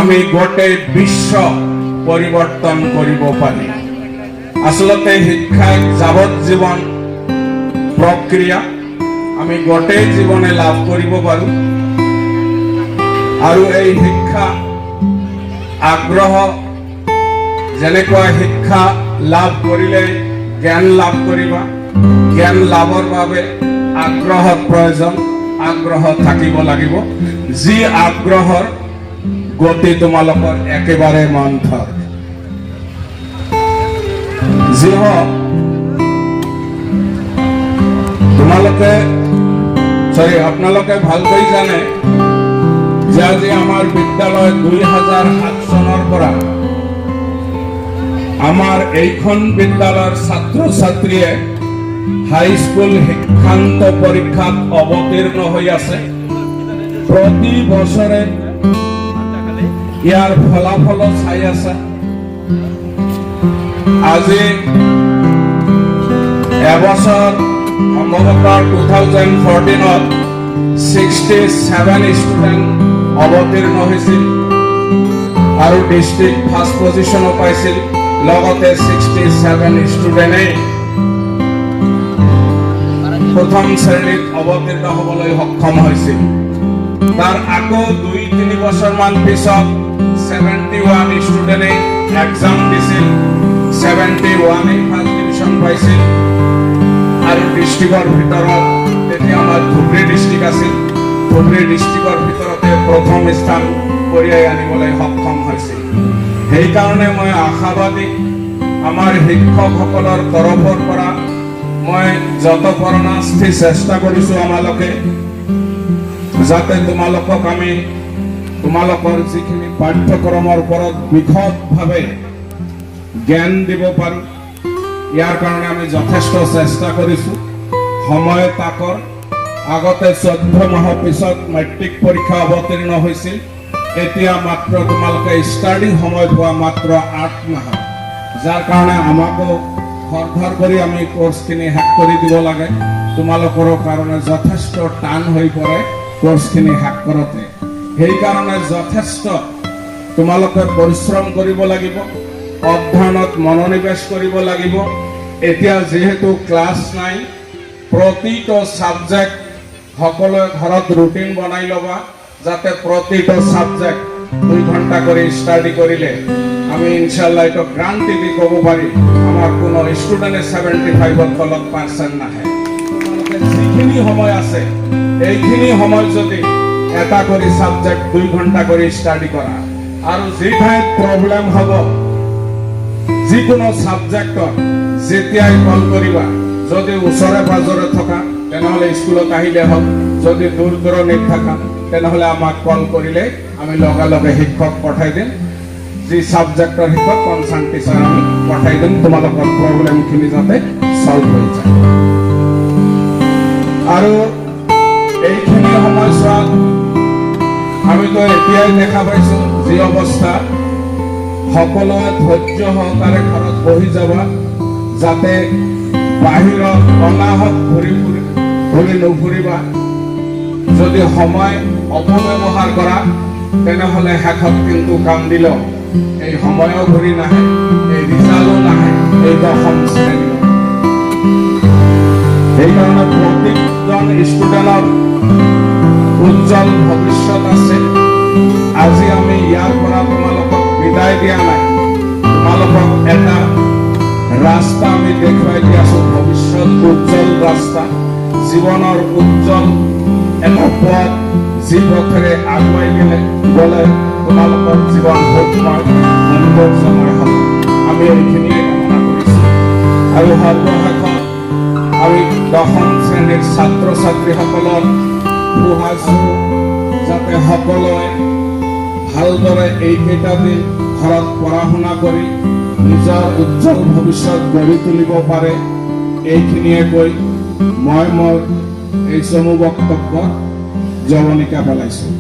আমি গোটেই বিশ্ব পৰিৱৰ্তন কৰিব পাৰি। আসলতে শিক্ষা এক যাৱজ্জীৱন প্ৰক্ৰিয়া, আমি গোটেই জীৱনে লাভ কৰিব পাৰোঁ। আৰু এই শিক্ষা আগ্ৰহ, যেনেকুৱা শিক্ষা লাভ কৰিলে জ্ঞান লাভ কৰিবা, জ্ঞান লাভৰ বাবে আগ্ৰহৰ প্ৰয়োজন, আগ্ৰহ থাকিব লাগিব। যি আগ্ৰহৰ গতি তোমালোকৰ একেবাৰে মন্থৰ। যি হওক, আপোনালোকে ভালকৈ জানে যে আজি আমাৰ বিদ্যালয় 2007 চনৰ পৰা আমাৰ এইখন বিদ্যালয়ৰ ছাত্ৰ ছাত্ৰীয়ে হাইস্কুল শিক্ষান্ত পৰীক্ষাত অৱতীৰ্ণ হৈ আছে। প্ৰতি বছৰে ইয়াৰ ফলাফল চাই আছে। আজি এবছৰ সম্ভৱতঃ 2014ত 67 ষ্টুডেণ্ট অৱতীৰ্ণ হৈছিল আৰু ডিষ্ট্ৰিক্ট ফাৰ্ষ্ট পজিশ্যনো পাইছিল। লগতে 67 ষ্টুডেণ্টে প্ৰথম শ্ৰেণীত অৱতীৰ্ণ হ'বলৈ সক্ষম হৈছিল। তাৰ আকৌ 2-3 বছৰমান পিছত 71 ষ্টুডেণ্টে এক্সাম দিছিল, 71 ফাৰ্ষ্ট ডিভিশ্যন পাইছিল। আৰু ডিষ্ট্ৰিক্টৰ ভিতৰত তেতিয়া আমাৰ ধুবুৰী ডিষ্ট্ৰিক্ট আছিল, ধুবুৰী ডিষ্ট্ৰিক্টৰ ভিতৰতে প্ৰথম স্থান কঢ়িয়াই আনিবলৈ সক্ষম হৈছিল। সেইকাৰণে মই আশাবাদী, আমাৰ শিক্ষকসকলৰ তৰফৰ পৰা মই যত পৰণাস্তি চেষ্টা কৰিছোঁ আমালোকে, যাতে তোমালোকৰ যিখিনি পাঠ্যক্ৰমৰ ওপৰত বিশদভাৱে জ্ঞান দিব পাৰোঁ। ইয়াৰ কাৰণে আমি যথেষ্ট চেষ্টা কৰিছোঁ। সময় তাকৰ আগতে 14 মাহৰ পিছত মেট্ৰিক পৰীক্ষা অৱতীৰ্ণ হৈছিল। এতিয়া মাত্ৰ তোমালোকে ষ্টাডি সময় পোৱা মাত্ৰ 8 মাহ, যাৰ কাৰণে আমাকো খৰধৰ কৰি আমি কোৰ্চখিনি শেষ কৰি দিব লাগে। তোমালোকৰ কাৰণে যথেষ্ট টান হৈ পৰে কোৰ্চখিনি শেষ কৰোঁতে। সেইকাৰণে যথেষ্ট তোমালোকে পৰিশ্ৰম কৰিব লাগিব, অধ্যয়নত মনোনিৱেশ কৰিব লাগিব। এতিয়া যিহেতু ক্লাছ নাই, প্ৰতিটো ছাবজেক্ট সকলোৱে ঘৰত ৰুটিন বনাই ল'বা, যাতে প্ৰতিটো ছাবজেক্ট 2 ঘণ্টা কৰি ষ্টাডি কৰিলে আমি ইনশাল্লাহ এইটো গ্ৰান্টি দি ক'ব পাৰি আমাৰ কোনো ষ্টুডেণ্টে 75ৰ তলত পাৰ্চেণ্ট নাহে। তোমালোকে যিখিনি সময় আছে এইখিনি সময় যদি এটা কৰি ছাবজেক্ট 2 ঘণ্টা কৰি ষ্টাডি কৰা, আৰু যি ঠাইত প্ৰব্লেম হ'ব যিকোনো ছাবজেক্টত যেতিয়াই কল কৰিবা, যদি ওচৰে পাজৰে থকা তেনেহ'লে স্কুলত আহিলে হওক, যদি দূৰ দূৰণিত থাকা তেনেহ'লে আমাক কল কৰিলে আমি লগে লগে শিক্ষক পঠাই দিম। যি ছাবজেক্টৰ শিক্ষক কনচাৰ্ণ টিচাৰ আমি পঠাই দিম, তোমালোকৰ প্ৰব্লেমখিনি যাতে চল্ভ হৈ যায়। আৰু এইখিনি সময়ছোৱাত আমিতো এতিয়াই দেখা পাইছোঁ যি অৱস্থা, সকলোৱে ধৈৰ্য সহকাৰে ঘৰত বহি যাবা, যাতে বাহিৰত অনাহক ঘূৰি নুফুৰিবা। যদি সময় অপব্যৱহাৰ কৰা তেনেহ'লে শেষত কিন্তু কান্দিলেও এই সময়ও ঘূৰি নাহে, এই ৰিজাল্টো নাহে, এই 10ম শ্ৰেণীও। সেইকাৰণে প্ৰতিজন ষ্টুডেণ্টৰ উজ্জ্বল ভৱিষ্যত আছে। আজি আমি ইয়াৰ পৰা তোমালোকক বিদায় দিয়া নাই, তোমালোকক এটা ৰাস্তা আমি দেখুৱাই দি আছোঁ, ভৱিষ্যত উজ্জ্বল ৰাস্তা, জীৱনৰ উজ্জ্বল এটা পথ, যি পথেৰে আগুৱাই গ'লে তোমালোকৰ জীৱন সুখময় সৌন্দৰ্যময় হ'ব। আমি এইখিনিয়ে কামনা কৰিছোঁ। আৰু সৰ্বশেষত আমি 10ম শ্ৰেণীৰ ছাত্ৰ ছাত্ৰীসকলৰ সুসাজু, যাতে সকলোৱে ভালদৰে এইকেইটা দিন ঘৰত পঢ়া শুনা কৰি নিজৰ উজ্জ্বল ভৱিষ্যত গঢ়ি তুলিব পাৰে, এইখিনিয়ে কৈ মই মোৰ এই চমু বক্তব্য জৱনিকা পেলাইছোঁ।